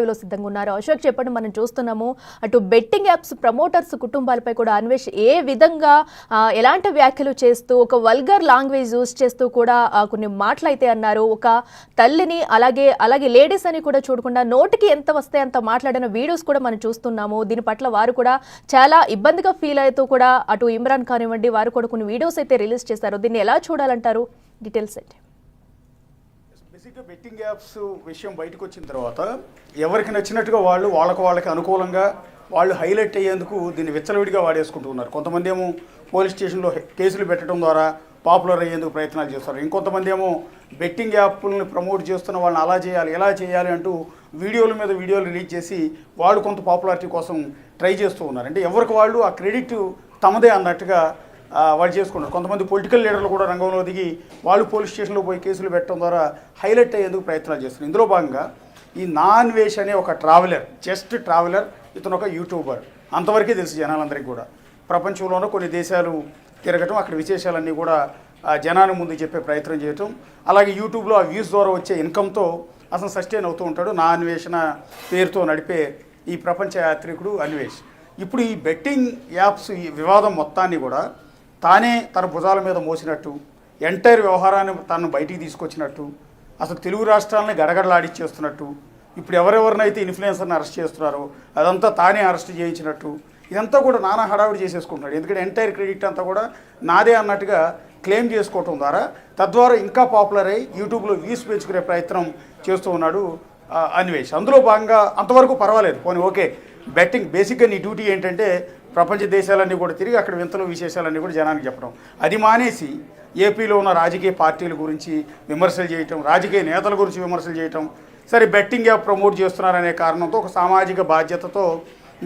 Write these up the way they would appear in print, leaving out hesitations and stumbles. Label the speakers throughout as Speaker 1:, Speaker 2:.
Speaker 1: లో సిద్ధంగా ఉన్నారు. అశోక్ చెప్పండి, మనం చూస్తున్నాము అటు బెట్టింగ్ యాప్స్ ప్రమోటర్స్ కుటుంబాలపై కూడా అన్వేష్ ఏ విధంగా ఎలాంటి వ్యాఖ్యలు చేస్తూ ఒక వల్గర్ లాంగ్వేజ్ యూజ్ చేస్తూ కూడా కొన్ని మాటలైతే అన్నారు. ఒక తల్లిని అలాగే లేడీస్ అని కూడా చూడకుండా నోటికి ఎంత వస్తే అంత మాట్లాడిన వీడియోస్ కూడా మనం చూస్తున్నాము. దీని పట్ల వారు కూడా చాలా ఇబ్బందిగా ఫీల్ అవుతూ కూడా అటు ఇమ్రాన్ ఖాన్ ఇవ్వండి వారు కూడా కొన్ని వీడియోస్ అయితే రిలీజ్ చేశారు. దీన్ని ఎలా చూడాలంటారు? డీటెయిల్స్ అయితే
Speaker 2: బేసిక్గా బెట్టింగ్ యాప్స్ విషయం బయటకు వచ్చిన తర్వాత ఎవరికి నచ్చినట్టుగా వాళ్ళకి అనుకూలంగా వాళ్ళు హైలైట్ అయ్యేందుకు దీన్ని విచ్చలవిడిగా వాడేసుకుంటూ ఉన్నారు. కొంతమంది ఏమో పోలీస్ స్టేషన్లో కేసులు పెట్టడం ద్వారా పాపులర్ అయ్యేందుకు ప్రయత్నాలు చేస్తారు. ఇంకొంతమంది ఏమో బెట్టింగ్ యాప్లను ప్రమోట్ చేస్తున్న వాళ్ళని అలా చేయాలి ఎలా చేయాలి అంటూ వీడియోల మీద వీడియోలు రిలీజ్ చేసి వాళ్ళు కొంత పాపులారిటీ కోసం ట్రై చేస్తూ ఉన్నారు. అంటే ఎవరికి వాళ్ళు ఆ క్రెడిట్ తమదే అన్నట్టుగా వాళ్ళు చేసుకున్నారు. కొంతమంది పొలిటికల్ లీడర్లు కూడా రంగంలో దిగి వాళ్ళు పోలీస్ స్టేషన్లో పోయి కేసులు పెట్టడం ద్వారా హైలైట్ అయ్యేందుకు ప్రయత్నాలు చేస్తున్నారు. ఇందులో భాగంగా ఈ నాన్వేష్ అనే ఒక జస్ట్ ట్రావెలర్, ఇతను ఒక యూట్యూబర్, అంతవరకే తెలుసు జనాలందరికీ కూడా. ప్రపంచంలోనూ కొన్ని దేశాలు తిరగటం, అక్కడ విశేషాలన్నీ కూడా జనాన్ని ముందు చెప్పే ప్రయత్నం చేయటం, అలాగే యూట్యూబ్లో ఆ వ్యూస్ ద్వారా వచ్చే ఇన్కమ్తో అసలు సస్టైన్ అవుతూ ఉంటాడు. నా అన్వేషణ పేరుతో నడిపే ఈ ప్రపంచ యాత్రికుడు అన్వేష్. ఇప్పుడు ఈ బెట్టింగ్ యాప్స్ ఈ వివాదం మొత్తాన్ని కూడా తానే తన భుజాల మీద మోసినట్టు, ఎంటైర్ వ్యవహారాన్ని తను బయటికి తీసుకొచ్చినట్టు, అసలు తెలుగు రాష్ట్రాలని గడగడలాడిచ్చేస్తున్నట్టు, ఇప్పుడు ఎవరెవరినైతే ఇన్ఫ్లుయెన్సర్ని అరెస్ట్ చేస్తున్నారో అదంతా తానే అరెస్ట్ చేయించినట్టు, ఇదంతా కూడా నానా హడావిడి చేసేసుకుంటున్నాడు. ఎందుకంటే ఎంటైర్ క్రెడిట్ అంతా కూడా నాదే అన్నట్టుగా క్లెయిమ్ చేసుకోవటం ద్వారా తద్వారా ఇంకా పాపులర్ అయ్యి యూట్యూబ్లో వ్యూస్ పెంచుకునే ప్రయత్నం చేస్తూ ఉన్నాడు అన్వేష్. అందులో భాగంగా అంతవరకు పర్వాలేదు, పోనీ ఓకే. బెట్టింగ్ బేసిక్గా నీ డ్యూటీ ఏంటంటే ప్రపంచ దేశాలన్నీ కూడా తిరిగి అక్కడ వింతలు విశేషాలన్నీ కూడా జనానికి చెప్పడం. అది మానేసి ఏపీలో ఉన్న రాజకీయ పార్టీల గురించి విమర్శలు చేయటం, రాజకీయ నేతల గురించి విమర్శలు చేయటం, సరే బెట్టింగ్ యాప్ ప్రమోట్ చేస్తున్నారనే కారణంతో ఒక సామాజిక బాధ్యతతో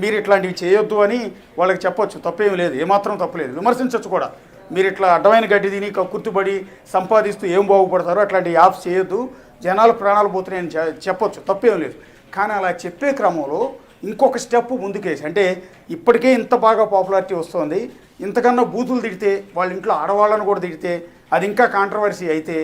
Speaker 2: మీరు ఇట్లాంటివి చేయొద్దు అని వాళ్ళకి చెప్పొచ్చు, తప్పేం లేదు, ఏమాత్రం తప్పులేదు. విమర్శించవచ్చు కూడా, మీరు ఇట్లా అడ్డమైన గడ్డి తిని కక్కుర్తిపడి సంపాదిస్తూ ఏం బాగుపడతారో అట్లాంటి యాప్స్ చేయొద్దు, జనాలు ప్రాణాలు పోతున్నాయని చెప్పొచ్చు, తప్పేం లేదు. కానీ అలా చెప్పే క్రమంలో ఇంకొక స్టెప్ ముందుకేసి, అంటే ఇప్పటికే ఇంత బాగా పాపులారిటీ వస్తుంది, ఇంతకన్నా బూతులు తిడితే వాళ్ళ ఇంట్లో ఆడవాళ్ళను కూడా తిడితే అది ఇంకా కాంట్రవర్సీ అయితే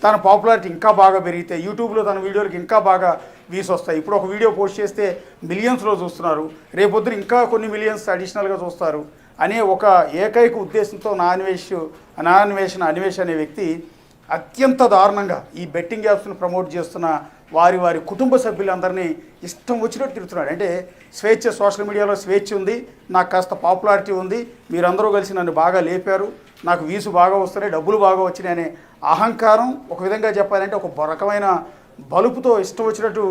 Speaker 2: తన పాపులారిటీ ఇంకా బాగా పెరిగితే యూట్యూబ్లో తన వీడియోలకి ఇంకా బాగా వ్యూస్ వస్తాయి. ఇప్పుడు ఒక వీడియో పోస్ట్ చేస్తే మిలియన్స్లో చూస్తున్నారు, రేపొద్దున ఇంకా కొన్ని మిలియన్స్ అడిషనల్గా చూస్తారు అనే ఒక ఏకైక ఉద్దేశంతో అన్వేష్ అనే వ్యక్తి అత్యంత దారుణంగా ఈ బెట్టింగ్ యాప్స్ను ప్రమోట్ చేస్తున్న వారి కుటుంబ సభ్యులందరినీ ఇష్టం వచ్చినట్టు తిరుగుతున్నాడు. అంటే స్వేచ్ఛ, సోషల్ మీడియాలో స్వేచ్ఛ ఉంది, నాకు కాస్త పాపులారిటీ ఉంది, మీరందరూ కలిసి నన్ను బాగా లేపారు, నాకు వ్యూస్ బాగా వస్తున్నాయి, డబ్బులు బాగా వచ్చినాయి అనే అహంకారం, ఒక విధంగా చెప్పాలంటే ఒక రకమైన బలుపుతో ఇష్టం వచ్చినట్టు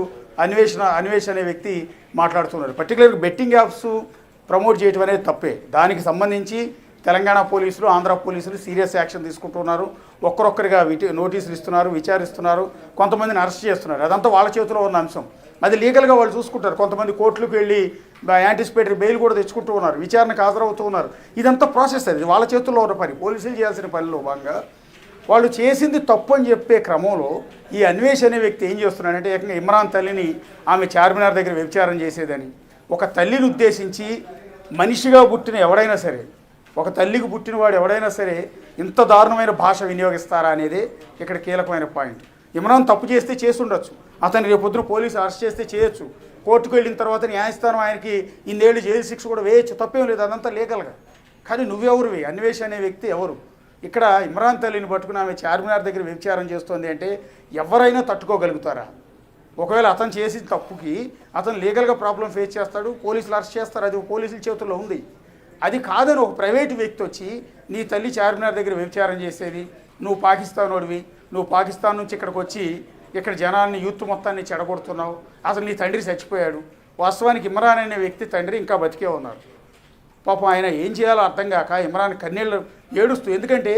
Speaker 2: అన్వేష్ అనే వ్యక్తి మాట్లాడుతున్నారు. పర్టికులర్గా బెట్టింగ్ యాప్స్ ప్రమోట్ చేయటం అనేది తప్పే. దానికి సంబంధించి తెలంగాణ పోలీసులు, ఆంధ్ర పోలీసులు సీరియస్ యాక్షన్ తీసుకుంటున్నారు. ఒక్కరొక్కరిగా నోటీసులు ఇస్తున్నారు, విచారిస్తున్నారు, కొంతమందిని అరెస్ట్ చేస్తున్నారు. అదంతా వాళ్ళ చేతిలో ఉన్న అంశం, అది లీగల్గా వాళ్ళు చూసుకుంటారు. కొంతమంది కోర్టులకు వెళ్ళి యాంటిసిపేటరీ బెయిల్ కూడా తెచ్చుకుంటూ ఉన్నారు, విచారణకు హాజరవుతూ ఉన్నారు. ఇదంతా ప్రాసెస్, అది వాళ్ళ చేతుల్లో ఉన్న పని. పోలీసులు చేయాల్సిన పనిలో భాగంగా వాళ్ళు చేసింది తప్పు అని చెప్పే క్రమంలో ఈ అన్వేష్ అనే వ్యక్తి ఏం చేస్తున్నాడంటే ఏకంగా ఇమ్రాన్ తల్లిని ఆమె చార్మినార్ దగ్గర వ్యభిచారం చేసేదని, ఒక తల్లిని ఉద్దేశించి మనిషిగా పుట్టిన ఎవడైనా సరే, ఒక తల్లికి పుట్టినవాడు ఎవడైనా సరే ఇంత దారుణమైన భాష వినియోగిస్తారా అనేది ఇక్కడ కీలకమైన పాయింట్. ఇమ్రాన్ తప్పు చేస్తే చేసి ఉండొచ్చు, అతన్ని రేపొద్దున పోలీసు అరెస్ట్ చేస్తే చేయొచ్చు, కోర్టుకు వెళ్ళిన తర్వాత న్యాయస్థానం ఆయనకి ఇన్నేళ్ళు జైలు శిక్ష కూడా వేయచ్చు, తప్పేం లేదు, అదంతా లీగల్గా. కానీ నువ్వెవరువి? అన్వేష్ అనే వ్యక్తి ఎవరు? ఇక్కడ ఇమ్రాన్ తల్లిని పట్టుకుని ఆమె చార్మినార్ దగ్గర వ్యభిచారం చేస్తుంది అంటే ఎవరైనా తట్టుకోగలుగుతారా? ఒకవేళ అతను చేసిన తప్పుకి అతను లీగల్గా ప్రాబ్లం ఫేస్ చేస్తాడు, పోలీసులు అరెస్ట్ చేస్తారు, అది పోలీసుల చేతుల్లో ఉంది. అది కాదని ఒక ప్రైవేటు వ్యక్తి వచ్చి నీ తల్లి చార్మినార్ దగ్గర వ్యభిచారం చేసేది, నువ్వు పాకిస్తానోడివి, నువ్వు పాకిస్తాన్ నుంచి ఇక్కడికి వచ్చి ఇక్కడ జనాన్ని యూత్ మొత్తాన్ని చెడగొడుతున్నావు, అసలు నీ తండ్రి చచ్చిపోయాడు. వాస్తవానికి ఇమ్రాన్ అనే వ్యక్తి తండ్రి ఇంకా బతికే ఉన్నారు. పాపం ఆయన ఏం చేయాలో అర్థం కాక ఇమ్రాన్ కన్నీళ్ళు ఏడుస్తూ, ఎందుకంటే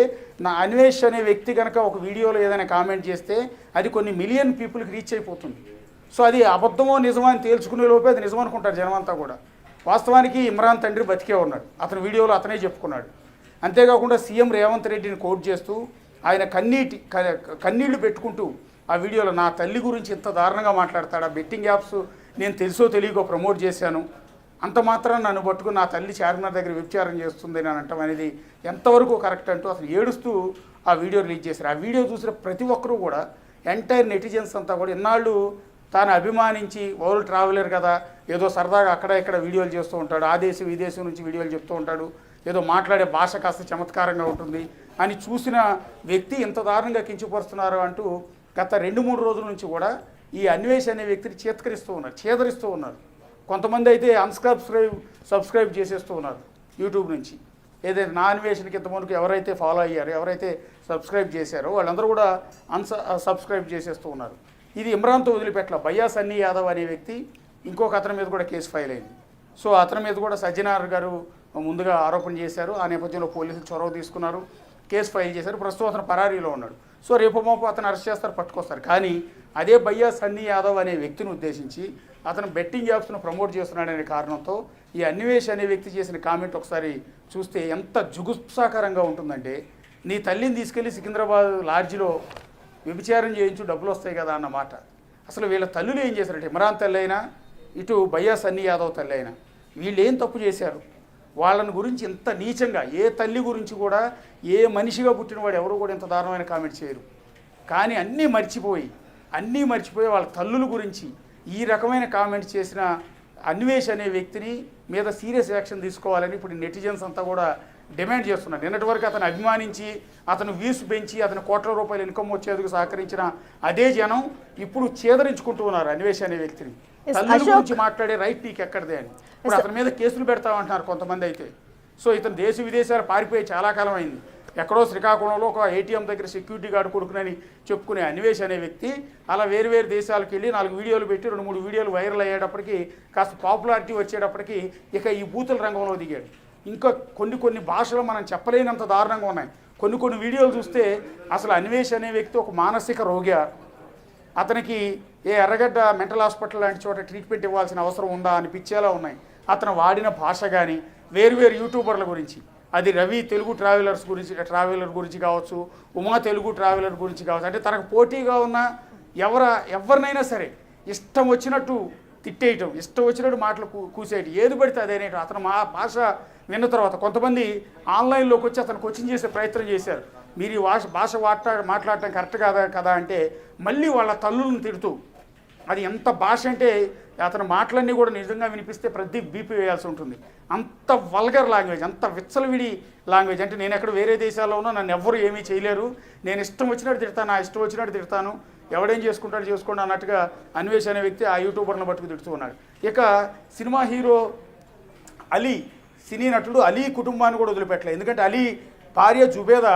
Speaker 2: నా అన్వేష్ అనే వ్యక్తి కనుక ఒక వీడియోలో ఏదైనా కామెంట్ చేస్తే అది కొన్ని మిలియన్ పీపుల్కి రీచ్ అయిపోతుంది. సో అది అబద్ధమో నిజమో అని తేల్చుకునే లోపే అది నిజం అనుకుంటారు జనమంతా కూడా. వాస్తవానికి ఇమ్రాన్ తండ్రి బతికే ఉన్నాడు, అతని వీడియోలో అతనే చెప్పుకున్నాడు. అంతేకాకుండా సీఎం రేవంత్ రెడ్డిని కోట్ చేస్తూ ఆయన కన్నీళ్లు పెట్టుకుంటూ ఆ వీడియోలో నా తల్లి గురించి ఇంత దారుణంగా మాట్లాడతాడు, ఆ బెట్టింగ్ యాప్స్ నేను తెలుసో తెలియకో ప్రమోట్ చేశాను, అంత మాత్రం నన్ను పట్టుకుని నా తల్లి చార్మినార్ దగ్గర వ్యభిచారం చేస్తుంది అని అనటం అనేది ఎంతవరకు కరెక్ట్ అంటూ అసలు ఏడుస్తూ ఆ వీడియో రిలీజ్ చేశారు. ఆ వీడియో చూసిన ప్రతి ఒక్కరూ కూడా ఎంటైర్ నెటిజన్స్ అంతా కూడా ఇన్నాళ్ళు తాను అభిమానించి వరల్డ్ ట్రావెలర్ కదా, ఏదో సరదాగా అక్కడ ఇక్కడ వీడియోలు చేస్తూ ఉంటాడు, ఆ దేశం ఈ దేశం నుంచి వీడియోలు చెప్తూ ఉంటాడు, ఏదో మాట్లాడే భాష కాస్త చమత్కారంగా ఉంటుంది అని చూసిన వ్యక్తి ఇంత దారుణంగా కించపరుస్తున్నారు అంటూ గత 2-3 రోజుల నుంచి కూడా ఈ అన్వేష్ అనే వ్యక్తిని చేదరిస్తూ ఉన్నారు. కొంతమంది అయితే సబ్స్క్రైబ్ చేసేస్తూ ఉన్నారు యూట్యూబ్ నుంచి. ఏదైతే నా అన్వేషణకి ఇంతమందికి ఎవరైతే ఫాలో అయ్యారో, ఎవరైతే సబ్స్క్రైబ్ చేశారో వాళ్ళందరూ కూడా సబ్స్క్రైబ్ చేసేస్తూ ఉన్నారు. ఇది ఇమ్రాన్తో వదిలిపెట్ల బయ్యా సన్నీ యాదవ్ అనే వ్యక్తి ఇంకొక అతని మీద కూడా కేసు ఫైల్ అయింది. సో అతని మీద కూడా సజ్జనార్ గారు ముందుగా ఆరోపణ చేశారు. ఆ నేపథ్యంలో పోలీసులు చొరవ తీసుకున్నారు, కేసు ఫైల్ చేశారు. ప్రస్తుతం అతను పరారీలో ఉన్నాడు. సో రేపు మాపు అతను అరెస్ట్ చేస్తారు, పట్టుకొస్తారు. కానీ అదే బయ్యా సన్నీ యాదవ్ అనే వ్యక్తిని ఉద్దేశించి అతను బెట్టింగ్ యాప్స్ను ప్రమోట్ చేస్తున్నాడనే కారణంతో ఈ అన్వేష్ అనే వ్యక్తి చేసిన కామెంట్ ఒకసారి చూస్తే ఎంత జుగుప్సాకరంగా ఉంటుందంటే, నీ తల్లిని తీసుకెళ్లి సికింద్రాబాద్ లాడ్జిలో వ్యభిచారం చేయించు డబ్బులు వస్తాయి కదా అన్నమాట. అసలు వీళ్ళ తల్లులు ఏం చేశారంటే, ఇమ్రాన్ తల్లి అయినా ఇటు బయ్యా సన్నీ యాదవ్ తల్లి అయినా వీళ్ళు ఏం తప్పు చేశారు? వాళ్ళని గురించి ఇంత నీచంగా ఏ తల్లి గురించి కూడా, ఏ మనిషిగా పుట్టినవాడు ఎవరు కూడా ఇంత దారుణమైన కామెంట్ చేయరు. కానీ అన్నీ మర్చిపోయి వాళ్ళ తల్లుల గురించి ఈ రకమైన కామెంట్ చేసిన అన్వేష్ అనే వ్యక్తిని మీద సీరియస్ యాక్షన్ తీసుకోవాలని ఇప్పుడు నెటిజన్స్ అంతా కూడా డిమాండ్ చేస్తున్నారు. నిన్నటి వరకు అతను అభిమానించి, అతను వ్యూస్ పెంచి, అతను కోట్ల రూపాయలు ఇన్కమ్ వచ్చేందుకు సహకరించిన అదే జనం ఇప్పుడు చేదరించుకుంటూ ఉన్నారు అన్వేష్ అనే వ్యక్తిని. తల్లుల గురించి మాట్లాడే రైట్ నీకు ఎక్కడిదే అని ఇప్పుడు అతని మీద కేసులు పెడతామంటున్నారు కొంతమంది అయితే. సో ఇతను దేశ విదేశాలు పారిపోయి చాలా కాలం అయింది. ఎక్కడో శ్రీకాకుళంలో ఒక ఏటీఎం దగ్గర సెక్యూరిటీ గార్డు కొడుకునని చెప్పుకునే అన్వేష్ అనే వ్యక్తి అలా వేరు దేశాలకు వెళ్ళి 4 వీడియోలు పెట్టి 2-3 వీడియోలు వైరల్ అయ్యేటప్పటికి, కాస్త పాపులారిటీ వచ్చేటప్పటికి ఇక ఈ బూతుల రంగంలో దిగాడు. ఇంకా కొన్ని భాషలు మనం చెప్పలేనంత దారుణంగా ఉన్నాయి. కొన్ని వీడియోలు చూస్తే అసలు అన్వేష్ అనే వ్యక్తి ఒక మానసిక రోగి, అతనికి ఏ ఎర్రగడ్డ మెంటల్ హాస్పిటల్ లాంటి చోట ట్రీట్మెంట్ ఇవ్వాల్సిన అవసరం ఉందా అనిపించేలా ఉన్నాయి. అతను వాడిన భాష కానీ వేరు యూట్యూబర్ల గురించి, అది రవి తెలుగు ట్రావెలర్ గురించి కావచ్చు, ఉమా తెలుగు ట్రావెలర్ గురించి కావచ్చు, అంటే తనకు పోటీగా ఉన్న ఎవరినైనా సరే ఇష్టం వచ్చినట్టు తిట్టేయటం, ఇష్టం వచ్చినట్టు మాటలు కూసేయటం, ఏది పడితే అదేనేటం. అతను మా భాష విన్న తర్వాత కొంతమంది ఆన్లైన్లోకి వచ్చి అతను కోచింగ్ చేసే ప్రయత్నం చేశారు. మీరు ఈ భాష మాట్లాడటం కరెక్ట్ కదా అంటే మళ్ళీ వాళ్ళ తల్లులను తిడుతూ, అది ఎంత భాష అంటే అతని మాటలన్నీ కూడా నిజంగా వినిపిస్తే ప్రతి బీపీ వేయాల్సి ఉంటుంది. అంత వల్గర్ లాంగ్వేజ్, అంత విచ్చలవిడి లాంగ్వేజ్. అంటే నేను ఎక్కడ వేరే దేశాల్లో ఉన్నా నన్ను ఎవ్వరు ఏమీ చేయలేరు, నేను ఇష్టం వచ్చినట్టు తిడతాను, నా ఇష్టం వచ్చినట్టు తిడతాను, ఎవడేం చేసుకుంటాడు చేసుకోండి అన్నట్టుగా అన్వేష్ అనే వ్యక్తి ఆ యూట్యూబర్లను పట్టుకు తిడుతూ ఉన్నాడు. ఇక సినిమా హీరో అలీ, సినీ నటుడు అలీ కుటుంబాన్ని కూడా వదిలిపెట్టలేదు. ఎందుకంటే అలీ భార్య జుబేదా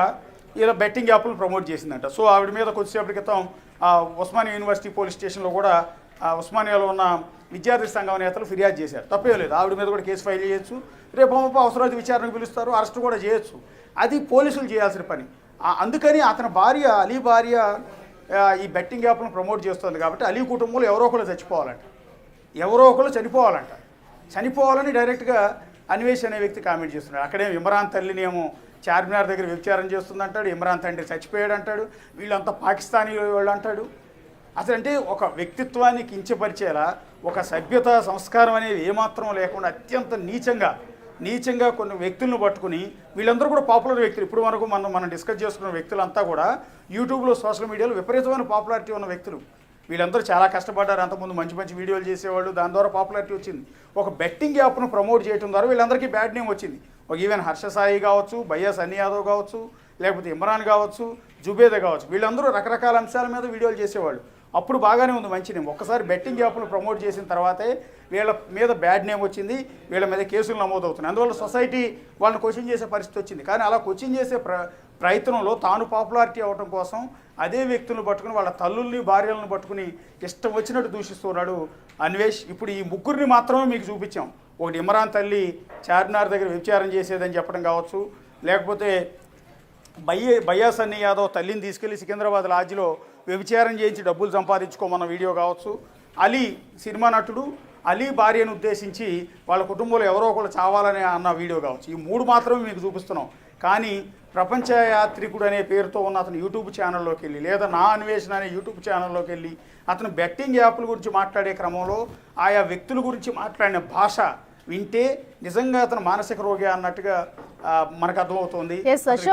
Speaker 2: ఇలా బెట్టింగ్ యాప్లు ప్రమోట్ చేసిందంట. సో ఆవిడ మీద కొద్దిసేపటి క్రితం ఉస్మానియా యూనివర్సిటీ పోలీస్ స్టేషన్లో కూడా ఉస్మానియాలో ఉన్న విద్యార్థి సంఘం నేతలు ఫిర్యాదు చేశారు. తప్పే లేదు, ఆవిడ మీద కూడా కేసు ఫైల్ చేయొచ్చు, రేపు అవసరమైతే విచారణకు పిలుస్తారు, అరెస్ట్ కూడా చేయొచ్చు. అది పోలీసులు చేయాల్సిన పని. అందుకని అతని భార్య, అలీ భార్య ఈ బెట్టింగ్ యాప్లను ప్రమోట్ చేస్తుంది కాబట్టి అలీ కుటుంబంలో ఎవరో ఒకరు చనిపోవాలని డైరెక్ట్గా అన్వేష్ అనే వ్యక్తి కామెంట్ చేస్తున్నాడు. అక్కడేమో ఇమ్రాన్ తల్లిని ఏమో చార్మినార్ దగ్గర వ్యభిచారం చేస్తుందంటాడు, ఇమ్రాన్ తండ్రి చచ్చిపోయాడు అంటాడు, వీళ్ళంతా పాకిస్తానీ వాళ్ళు అంటాడు. అసలు అంటే ఒక వ్యక్తిత్వాన్ని కించపరిచేలా, ఒక సభ్యత సంస్కారం అనేది ఏమాత్రం లేకుండా అత్యంత నీచంగా కొన్ని వ్యక్తులను పట్టుకుని, వీళ్ళందరూ కూడా పాపులర్ వ్యక్తులు. ఇప్పుడు వరకు మనం డిస్కస్ చేసుకున్న వ్యక్తులంతా కూడా యూట్యూబ్లో, సోషల్ మీడియాలో విపరీతమైన పాపులారిటీ ఉన్న వ్యక్తులు. వీళ్ళందరూ చాలా కష్టపడ్డారు. అంతకుముందు మంచి వీడియోలు చేసేవాళ్ళు, దాని ద్వారా పాపులారిటీ వచ్చింది. ఒక బెట్టింగ్ యాప్ను ప్రమోట్ చేయడం ద్వారా వీళ్ళందరికీ బ్యాడ్ నేమ్ వచ్చింది. ఒక ఈవెన్ హర్ష సాయి కావచ్చు, బయ్యా సన్నీ యాదవ్ కావచ్చు, లేకపోతే ఇమ్రాన్ కావచ్చు, జుబేదా కావచ్చు, వీళ్ళందరూ రకరకాల అంశాల మీద వీడియోలు చేసేవాళ్ళు. అప్పుడు బాగానే ఉంది, మంచి నేమ్. ఒక్కసారి బెట్టింగ్ యాప్ను ప్రమోట్ చేసిన తర్వాతే వీళ్ళ మీద బ్యాడ్ నేమ్ వచ్చింది, వీళ్ళ మీద కేసులు నమోదవుతున్నాయి. అందువల్ల సొసైటీ వాళ్ళని కోచింగ్ చేసే పరిస్థితి వచ్చింది. కానీ అలా కోచింగ్ చేసే ప్రయత్నంలో తాను పాపులారిటీ అవ్వడం కోసం అదే వ్యక్తులను పట్టుకుని, వాళ్ళ తల్లుల్ని భార్యలను పట్టుకుని ఇష్టం వచ్చినట్టు దూషిస్తున్నాడు అన్వేష్. ఇప్పుడు ఈ ముగ్గురిని మాత్రమే మీకు చూపించాం. ఒకటి ఇమ్రాన్ తల్లి చార్మినార్ దగ్గర వ్యభిచారం చేసేదని చెప్పడం కావచ్చు, లేకపోతే బయ్యా సన్నీ యాదవ్ తల్లిని తీసుకెళ్లి సికింద్రాబాద్ లాడ్జిలో వ్యభిచారం చేయించి డబ్బులు సంపాదించుకోమన్న వీడియో కావచ్చు, అలీ సినిమా నటుడు అలీ భార్యను ఉద్దేశించి వాళ్ళ కుటుంబంలో ఎవరో ఒకరు చావాలని అన్న వీడియో కావచ్చు. ఈ 3 మాత్రమే మీకు చూపిస్తున్నాం. కానీ ప్రపంచ యాత్రికుడు అనే పేరుతో ఉన్న అతను యూట్యూబ్ ఛానల్లోకి వెళ్ళి, లేదా నా అన్వేషణ అనే యూట్యూబ్ ఛానల్లోకి వెళ్ళి అతను బెట్టింగ్ యాప్ల గురించి మాట్లాడే క్రమంలో ఆయా వ్యక్తుల గురించి మాట్లాడిన భాష వింటే నిజంగా అతను మానసిక రోగి అన్నట్టుగా మనకు అర్థమవుతుంది.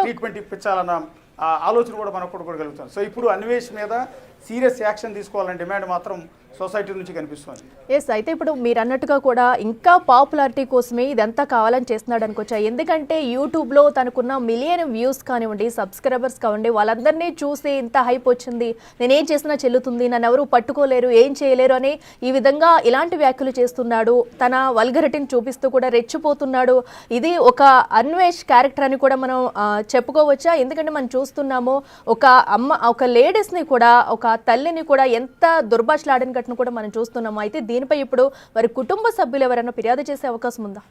Speaker 2: ట్రీట్మెంట్ ఇప్పించాలన్న ఆలోచన కూడా మనకు కూడా కలుగుతుంది. సో ఇప్పుడు అన్వేష్ మీద సీరియస్ యాక్షన్ తీసుకోవాలని డిమాండ్ మాత్రం సొసైటీ నుంచి కనిపిస్తుంది.
Speaker 1: ఎస్, అయితే ఇప్పుడు మీరు అన్నట్టుగా కూడా ఇంకా పాపులారిటీ కోసమే ఇదంతా కావాలని చేస్తున్నాడు అనుకోవచ్చా? ఎందుకంటే యూట్యూబ్లో తనకున్న మిలియన్ వ్యూస్ కానివ్వండి, సబ్స్క్రైబర్స్ కానివ్వండి, వాళ్ళందరినీ చూసి ఇంత హైప్ వచ్చింది, నేనేం చేసినా చెల్లుతుంది, నన్ను ఎవరు పట్టుకోలేరు, ఏం చేయలేరు అని ఈ విధంగా ఇలాంటి వ్యాఖ్యలు చేస్తున్నాడు. తన వల్గరిటీని చూపిస్తూ కూడా రెచ్చిపోతున్నాడు. ఇది ఒక అన్వేష్ క్యారెక్టర్ అని కూడా మనం చెప్పుకోవచ్చా? ఎందుకంటే మనం చూస్తున్నాము ఒక లేడీస్ని కూడా, ఒక తల్లిని కూడా ఎంత దుర్భాషలాడిన ఘటన కూడా మనం చూస్తున్నాము. అయితే దీనిపై ఇప్పుడు వారి కుటుంబ సభ్యులు ఎవరైనా ఫిర్యాదు చేసే అవకాశం ఉందా?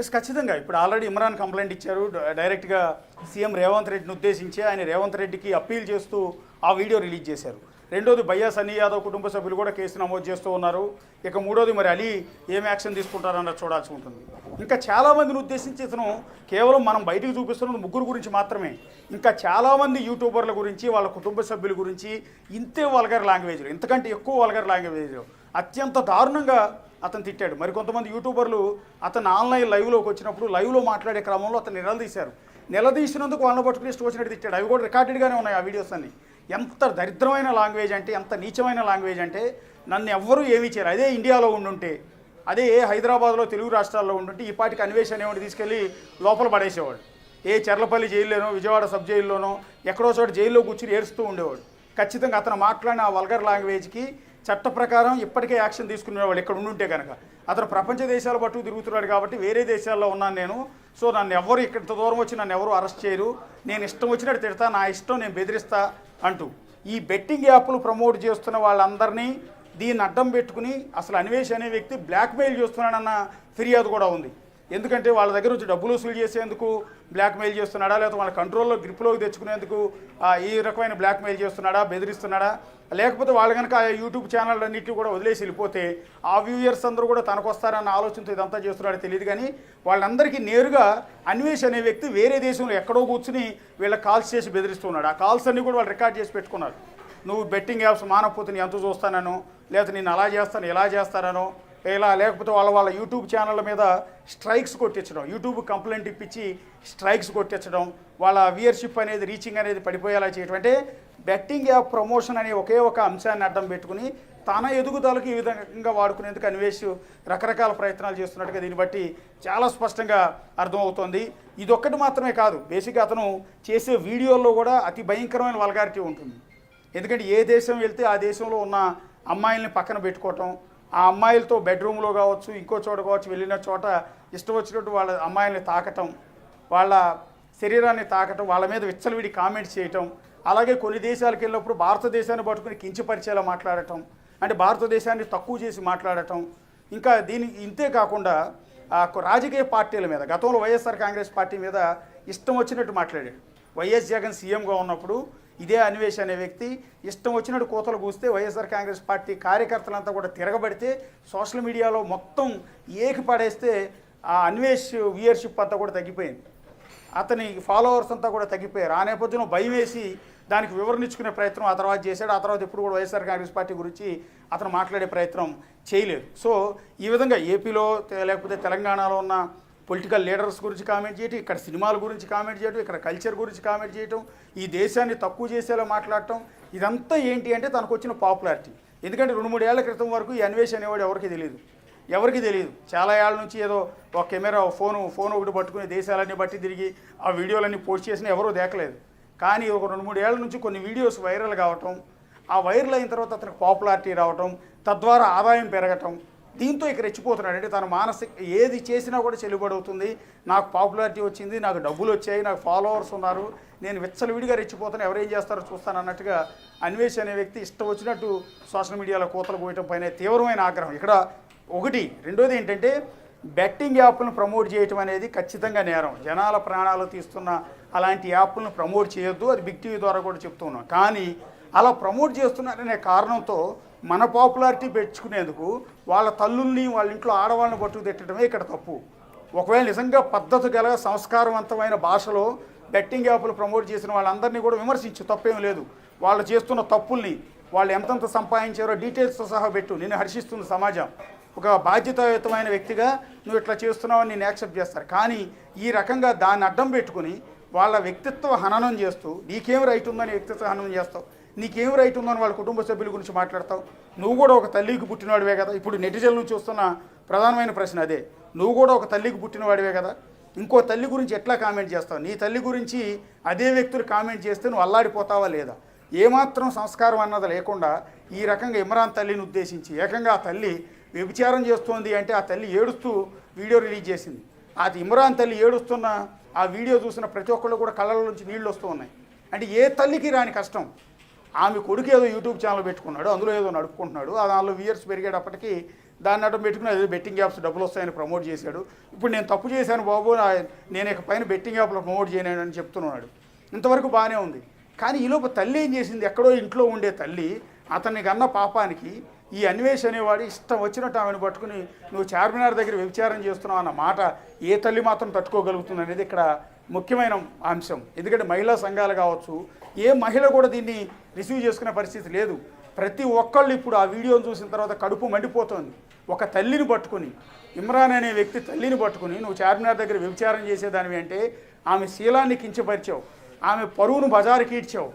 Speaker 2: ఎస్, ఖచ్చితంగా. ఇప్పుడు ఆల్రెడీ ఇమ్రాన్ కంప్లైంట్ ఇచ్చారు. డైరెక్ట్గా సీఎం రేవంత్ రెడ్డిని ఉద్దేశించి ఆయన రేవంత్ రెడ్డికి అప్పీల్ చేస్తూ ఆ వీడియో రిలీజ్ చేశారు. రెండోది బయ్యా సన్నీ యాదవ్ కుటుంబ సభ్యులు కూడా కేసు నమోదు చేస్తూ ఉన్నారు. ఇక మూడోది మరి అలీ ఏం యాక్షన్ తీసుకుంటారన్నది చూడాల్సి ఉంటుంది. ఇంకా చాలామందిని ఉద్దేశించి ఇతను కేవలం మనం బయటకు చూపిస్తున్నది ముగ్గురు గురించి మాత్రమే. ఇంకా చాలామంది యూట్యూబర్ల గురించి, వాళ్ళ కుటుంబ సభ్యుల గురించి ఇంతే వల్గర్ లాంగ్వేజ్లో, ఇంతకంటే ఎక్కువ వల్గర్ లాంగ్వేజ్లో అత్యంత దారుణంగా అతను తిట్టాడు. మరి కొంతమంది యూట్యూబర్లు అతను ఆన్లైన్ లైవ్లోకి వచ్చినప్పుడు లైవ్లో మాట్లాడే క్రమంలో అతను నిలదీశారు. నిలదీసినందుకు వాళ్ళని పట్టుకుని ఇష్టం వచ్చినట్టు తిట్టాడు. అవి కూడా రికార్డెడ్గానే ఉన్నాయి ఆ వీడియోస్ అన్ని. ఎంత దరిద్రమైన లాంగ్వేజ్ అంటే, ఎంత నీచమైన లాంగ్వేజ్ అంటే, నన్ను ఎవ్వరూ ఏమీ చేయరు, అదే ఇండియాలో ఉండుంటే, అదే హైదరాబాద్లో తెలుగు రాష్ట్రాల్లో ఉండుంటే ఈ పాటికి అన్వేష్ అనేవాడు తీసుకెళ్ళి లోపల పడేసేవాడు. చెర్లపల్లి జైల్లోనో, విజయవాడ సబ్ జైల్లోనో, ఎక్కడో చోట జైల్లో కూర్చుని ఏడుస్తూ ఉండేవాడు. ఖచ్చితంగా అతను మాట్లాడిన ఆ వల్గర్ లాంగ్వేజ్కి చట్ట ప్రకారం ఇప్పటికే యాక్షన్ తీసుకునేవాళ్ళు ఇక్కడ ఉండుంటే కనుక. అతను ప్రపంచ దేశాల పట్టు తిరుగుతున్నాడు కాబట్టి వేరే దేశాల్లో ఉన్నాను నేను, సో నన్ను ఎవరు ఇక్కడ దూరం వచ్చి నన్ను ఎవరు అరెస్ట్ చేయరు, నేను ఇష్టం వచ్చినట్టు తిడతా, నా ఇష్టం నేను బెదిరిస్తా అంటూ ఈ బెట్టింగ్ యాప్లు ప్రమోట్ చేస్తున్న వాళ్ళందరినీ దీన్ని అడ్డం పెట్టుకుని అసలు అన్వేష్ అనే వ్యక్తి బ్లాక్మెయిల్ చేస్తున్నాడన్న ఫిర్యాదు కూడా ఉంది. ఎందుకంటే వాళ్ళ దగ్గర నుంచి డబ్బులు వసూలు చేసేందుకు బ్లాక్మెయిల్ చేస్తున్నాడా, లేకపోతే వాళ్ళ కంట్రోల్లో గ్రిప్లోకి తెచ్చుకునేందుకు ఈ రకమైన బ్లాక్మెయిల్ చేస్తున్నాడా, బెదిరిస్తున్నాడా, లేకపోతే వాళ్ళు కనుక ఆ యూట్యూబ్ ఛానల్ అన్నింటినీ కూడా వదిలేసి వెళ్ళిపోతే ఆ వ్యూయర్స్ అందరూ కూడా తనకు వస్తారన్న ఆలోచనతో ఇదంతా చేస్తున్నాడో తెలియదు. కానీ వాళ్ళందరికీ నేరుగా అన్వేష్ అనే వ్యక్తి వేరే దేశంలో ఎక్కడో కూర్చుని వీళ్ళకి కాల్స్ చేసి బెదిరిస్తున్నాడు. ఆ కాల్స్ అన్నీ కూడా వాళ్ళు రికార్డ్ చేసి పెట్టుకున్నారు. నువ్వు బెట్టింగ్ యాప్స్ మానకపోతే నేను ఎంత చూస్తానో, లేకపోతే నేను అలా చేస్తాను ఇలా చేస్తానో, ఇలా లేకపోతే వాళ్ళ యూట్యూబ్ ఛానళ్ళ మీద స్ట్రైక్స్ కొట్టించడం, యూట్యూబ్ కంప్లైంట్ ఇప్పించి స్ట్రైక్స్ కొట్టించడం, వాళ్ళ వ్యూయర్షిప్ అనేది, రీచింగ్ అనేది పడిపోయేలా చేయటం. అంటే బెట్టింగ్ యాప్ ప్రమోషన్ అనే ఒకే ఒక అంశాన్ని అడ్డం పెట్టుకుని తన ఎదుగుదలకు ఈ విధంగా వాడుకునేందుకు అన్వేష్ రకరకాల ప్రయత్నాలు చేస్తున్నట్టుగా దీన్ని బట్టి చాలా స్పష్టంగా అర్థమవుతోంది. ఇదొక్కటి మాత్రమే కాదు, బేసిక్గా అతను చేసే వీడియోల్లో కూడా అతి భయంకరమైన వల్గారిటీ ఉంటుంది. ఎందుకంటే ఏ దేశం వెళ్తే ఆ దేశంలో ఉన్న అమ్మాయిల్ని పక్కన పెట్టుకోవటం, ఆ అమ్మాయిలతో బెడ్రూమ్లో కావచ్చు, ఇంకో చోట కావచ్చు, వెళ్ళిన చోట ఇష్టం వచ్చినట్టు వాళ్ళ అమ్మాయిల్ని తాకటం, వాళ్ళ శరీరాన్ని తాకటం, వాళ్ళ మీద విచ్చలవిడి కామెంట్స్ చేయటం, అలాగే కొన్ని దేశాలకు వెళ్ళినప్పుడు భారతదేశాన్ని పట్టుకుని కించపరిచేలా మాట్లాడటం, అంటే భారతదేశాన్ని తక్కువ చేసి మాట్లాడటం. ఇంకా ఇంతే కాకుండా రాజకీయ పార్టీల మీద, గతంలో వైఎస్ఆర్ కాంగ్రెస్ పార్టీ మీద ఇష్టం వచ్చినట్టు మాట్లాడాడు. వైఎస్ జగన్ సీఎంగా ఉన్నప్పుడు ఇదే అన్వేష్ అనే వ్యక్తి ఇష్టం వచ్చినట్టు కోతలు కూస్తే వైఎస్ఆర్ కాంగ్రెస్ పార్టీ కార్యకర్తలంతా కూడా తిరగబడితే సోషల్ మీడియాలో మొత్తం పడేస్తే ఆ అన్వేష్ వ్యూయర్షిప్ అంతా కూడా తగ్గిపోయింది, అతని ఫాలోవర్స్ అంతా కూడా తగ్గిపోయారు. ఆ నేపథ్యంలో భయం వేసి దానికి వివరణ ప్రయత్నం ఆ తర్వాత చేశాడు. ఆ తర్వాత ఎప్పుడు కూడా వైఎస్ఆర్ కాంగ్రెస్ పార్టీ గురించి అతను మాట్లాడే ప్రయత్నం చేయలేదు. సో ఈ విధంగా ఏపీలో లేకపోతే తెలంగాణలో ఉన్న పొలిటికల్ లీడర్స్ గురించి కామెంట్ చేయటం, ఇక్కడ సినిమాల గురించి కామెంట్ చేయటం, ఇక్కడ కల్చర్ గురించి కామెంట్ చేయటం, ఈ దేశాన్ని తక్కువ చేసేలా మాట్లాడటం, ఇదంతా ఏంటి అంటే తనకు వచ్చిన పాపులారిటీ. ఎందుకంటే 2-3 ఏళ్ల క్రితం వరకు ఈ అన్వేష్ అనేవాడు ఎవరికి తెలియదు. చాలా ఏళ్ళ నుంచి ఏదో ఒక కెమెరా ఫోన్ ఒకటి పట్టుకుని దేశాలన్నీ బట్టి తిరిగి ఆ వీడియోలన్నీ పోస్ట్ చేసినా ఎవరూ దేకలేదు. కానీ ఒక 2-3 ఏళ్ల నుంచి కొన్ని వీడియోస్ వైరల్ కావటం, ఆ వైరల్ అయిన తర్వాత అతనికి పాపులారిటీ రావటం, తద్వారా ఆదాయం పెరగటం, దీంతో ఇక రెచ్చిపోతున్నాడు. అంటే తన మానసిక ఏది చేసినా కూడా చెల్లుబడి అవుతుంది, నాకు పాపులారిటీ వచ్చింది, నాకు డబ్బులు వచ్చాయి, నాకు ఫాలోవర్స్ ఉన్నారు, నేను విచ్చలవిడిగా రెచ్చిపోతాను, ఎవరేం చేస్తారో చూస్తాను అన్నట్టుగా అన్వేష్ అనే వ్యక్తి ఇష్టం వచ్చినట్టు సోషల్ మీడియాలో కోతలు పోయటం పైన తీవ్రమైన ఆగ్రహం ఇక్కడ ఒకటి. రెండోది ఏంటంటే బెట్టింగ్ యాప్లను ప్రమోట్ చేయటం అనేది ఖచ్చితంగా నేరం. జనాల ప్రాణాలు తీస్తున్న అలాంటి యాప్లను ప్రమోట్ చేయొద్దు, అది బిగ్ టీవీ ద్వారా కూడా చెప్తున్నాం. కానీ అలా ప్రమోట్ చేస్తున్నారనే కారణంతో మన పాపులారిటీ పెంచుకునేందుకు వాళ్ళ తల్లుల్ని, వాళ్ళ ఇంట్లో ఆడవాళ్ళని పట్టుకు తిట్టడమే ఇక్కడ తప్పు. ఒకవేళ నిజంగా పద్ధతి గల సంస్కారవంతమైన భాషలో బెట్టింగ్ యాప్లు ప్రమోట్ చేసిన వాళ్ళందరినీ కూడా విమర్శించు, తప్పేం లేదు. వాళ్ళు చేస్తున్న తప్పుల్ని, వాళ్ళు ఎంతెంత సంపాదించారో డీటెయిల్స్తో సహా పెట్టు, నేను హర్షిస్తుంది సమాజం. ఒక బాధ్యతాయుతమైన వ్యక్తిగా నువ్వు ఇట్లా చేస్తున్నావని నేను యాక్సెప్ట్ చేస్తారు. కానీ ఈ రకంగా దాన్ని అడ్డం పెట్టుకుని వాళ్ళ వ్యక్తిత్వ హననం చేస్తూ, నీకేం రైట్ ఉందని వ్యక్తిత్వ హననం చేస్తావు, నీకేం రైట్ ఉందని వాళ్ళ కుటుంబ సభ్యుల గురించి మాట్లాడతావు? నువ్వు కూడా ఒక తల్లికి పుట్టినవాడివే కదా. ఇప్పుడు నెటిజన్ల నుంచి వస్తున్న ప్రధానమైన ప్రశ్న అదే. నువ్వు కూడా ఒక తల్లికి పుట్టినవాడివే కదా. ఇంకో తల్లి గురించి ఎట్లా కామెంట్ చేస్తావు? నీ తల్లి గురించి అదే వ్యక్తులు కామెంట్ చేస్తే నువ్వు అల్లాడిపోతావా లేదా? ఏమాత్రం సంస్కారం అన్నది లేకుండా ఈ రకంగా ఇమ్రాన్ తల్లిని ఉద్దేశించి ఏకంగా ఆ తల్లి వ్యభిచారం చేస్తోంది అంటే ఆ తల్లి ఏడుస్తూ వీడియో రిలీజ్ చేసింది. అది ఇమ్రాన్ తల్లి ఏడుస్తున్న ఆ వీడియో చూసిన ప్రతి ఒక్కళ్ళు కూడా కళ్ళ నుంచి నీళ్ళు వస్తూ ఉన్నాయి. అంటే ఏ తల్లికి రాని కష్టం. ఆమె కొడుకు ఏదో యూట్యూబ్ ఛానల్ పెట్టుకున్నాడు, అందులో ఏదో నడుపుకుంటున్నాడు. ఆ దానిలో వ్యూయర్స్ పెరిగేటప్పటికి దాన్ని అడ్డం పెట్టుకుని ఏదో బెట్టింగ్ యాప్స్ డబ్బులు వస్తాయని ప్రమోట్ చేశాడు. ఇప్పుడు నేను తప్పు చేశాను బాబు, నేను ఇక పైన బెట్టింగ్ యాప్లో ప్రమోట్ చేయను అని చెప్తున్నాడు. ఇంతవరకు బాగానే ఉంది. కానీ ఈలోపు తల్లి ఏం చేసింది? ఎక్కడో ఇంట్లో ఉండే తల్లి అతన్ని కన్న పాపానికి ఈ అన్వేష్ అనేవాడు ఇష్టం వచ్చినట్టు ఆమెను పట్టుకుని నువ్వు చార్మినార్ దగ్గర వ్యభిచారం చేస్తున్నావు అన్న మాట ఏ తల్లి మాత్రం తట్టుకోగలుగుతుంది అనేది ఇక్కడ ముఖ్యమైన అంశం. ఎందుకంటే మహిళా సంఘాలు కావచ్చు, ఏ మహిళ కూడా దీన్ని రిసీవ్ చేసుకునే పరిస్థితి లేదు. ప్రతి ఒక్కళ్ళు ఇప్పుడు ఆ వీడియోని చూసిన తర్వాత కడుపు మండిపోతుంది. ఒక తల్లిని పట్టుకుని, ఇమ్రాన్ అనే వ్యక్తి తల్లిని పట్టుకుని నువ్వు చార్మినార్ దగ్గర వ్యభిచారం చేసేదానివి అంటే ఆమె శీలాన్ని కించపరిచావు, ఆమె పరువును బజారుకి ఈడ్చావు.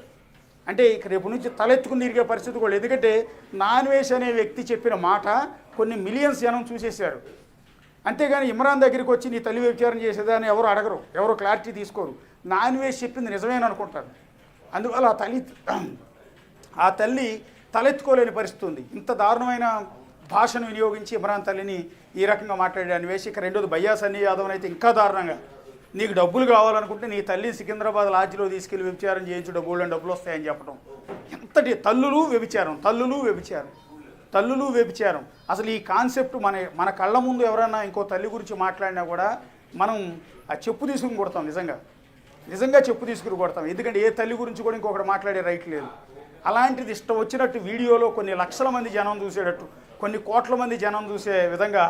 Speaker 2: అంటే ఇక రేపు నుంచి తలెత్తుకుని తిరిగే పరిస్థితి కూడా. ఎందుకంటే నాన్వేష్ అనే వ్యక్తి చెప్పిన మాట కొన్ని మిలియన్స్ జనం చూసేశారు. అంతేగాని ఇమ్రాన్ దగ్గరికి వచ్చి నీ తల్లి వ్యభిచారం చేసేదాన్ని ఎవరు అడగరు, ఎవరు క్లారిటీ తీసుకోరు. నాన్వేష్ చెప్పింది నిజమేననుకుంటారు. అందువల్ల ఆ తల్లి తలెత్తుకోలేని పరిస్థితి ఉంది. ఇంత దారుణమైన భాషను వినియోగించి ఇమ్రాన్ తల్లిని ఈ రకంగా మాట్లాడే అన్వేష్. ఇక రెండోది భయ్యా సన్నీ యాదవ్ అయితే ఇంకా దారుణంగా, నీకు డబ్బులు కావాలనుకుంటే నీ తల్లి సికింద్రాబాద్ లాడ్జిలో తీసుకెళ్ళి వ్యభిచారం చేయించు, డబ్బులు వస్తాయని చెప్పడం. ఎంతటి తల్లులు వ్యభిచారం, తల్లులు వ్యభిచారం. అసలు ఈ కాన్సెప్ట్ మన కళ్ళ ముందు ఎవరైనా ఇంకో తల్లి గురించి మాట్లాడినా కూడా మనం ఆ చెప్పు తీసుకుని కొడతాం. నిజంగా చెప్పు తీసుకుని కొడతాం. ఎందుకంటే ఏ తల్లి గురించి కూడా ఇంకొకటి మాట్లాడే రైట్ లేదు. అలాంటిది ఇష్టం వచ్చినట్టు వీడియోలో కొన్ని లక్షల మంది జనం చూసేటట్టు, కొన్ని కోట్ల మంది జనం చూసే విధంగా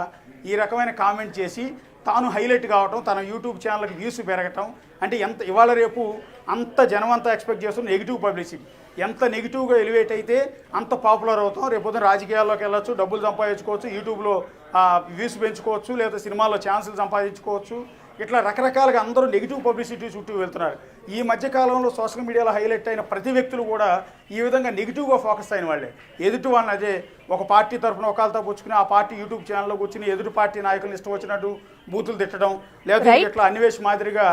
Speaker 2: ఈ రకమైన కామెంట్ చేసి తాను హైలైట్ కావటం, తన యూట్యూబ్ ఛానల్కి వ్యూస్ పెరగటం. అంటే ఎంత ఇవాళ రేపు అంత జనం అంతా ఎక్స్పెక్ట్ చేస్తున్న నెగిటివ్ పబ్లిసిటీ. ఎంత నెగిటివ్గా ఎలివేట్ అయితే అంత పాపులర్ అవుతాం. రేపొద్దున రాజకీయాల్లోకి వెళ్ళొచ్చు, డబ్బులు సంపాదించుకోవచ్చు, యూట్యూబ్లో వ్యూస్ పెంచుకోవచ్చు, లేదా సినిమాల్లో ఛాన్సులు సంపాదించుకోవచ్చు. ఇట్లా రకరకాలుగా అందరూ నెగిటివ్ పబ్లిసిటీ చుట్టూ వెళ్తున్నారు. ఈ మధ్యకాలంలో సోషల్ మీడియాలో హైలైట్ అయిన ప్రతి వ్యక్తులు కూడా ఈ విధంగా నెగిటివ్గా ఫోకస్ అయిన వాళ్ళే. ఎదుటి వాళ్ళని అదే ఒక పార్టీ తరఫున ఒకళ్ళతో పుచ్చుకుని ఆ పార్టీ యూట్యూబ్ ఛానల్లో కూర్చుని ఎదుటి పార్టీ నాయకులు ఇష్టం వచ్చినట్టు బూతులు తిట్టడం, లేదా ఇట్లా అన్వేష్ మాదిరిగా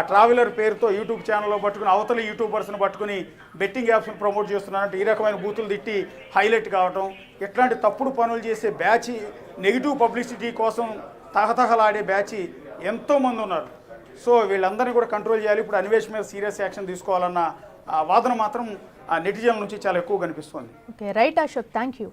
Speaker 2: ట్రావెలర్ పేరుతో యూట్యూబ్ ఛానల్లో పట్టుకుని అవతల యూట్యూబర్స్ని పట్టుకుని బెట్టింగ్ యాప్స్ని ప్రమోట్ చేస్తున్నారంటే ఈ రకమైన బూతులు తిట్టి హైలైట్ కావటం. ఇట్లాంటి తప్పుడు పనులు చేసే బ్యాచ్, నెగిటివ్ పబ్లిసిటీ కోసం తహతహలాడే బ్యాచ్ ఎంతోమంది ఉన్నారు. సో వీళ్ళందరినీ కూడా కంట్రోల్ చేయాలి. ఇప్పుడు అన్వేష్ మీద సీరియస్ యాక్షన్ తీసుకోవాలన్న వాదన మాత్రం నెటిజన్ల నుంచి చాలా ఎక్కువ కనిపిస్తుంది.
Speaker 1: Okay, right Ashok, thank you.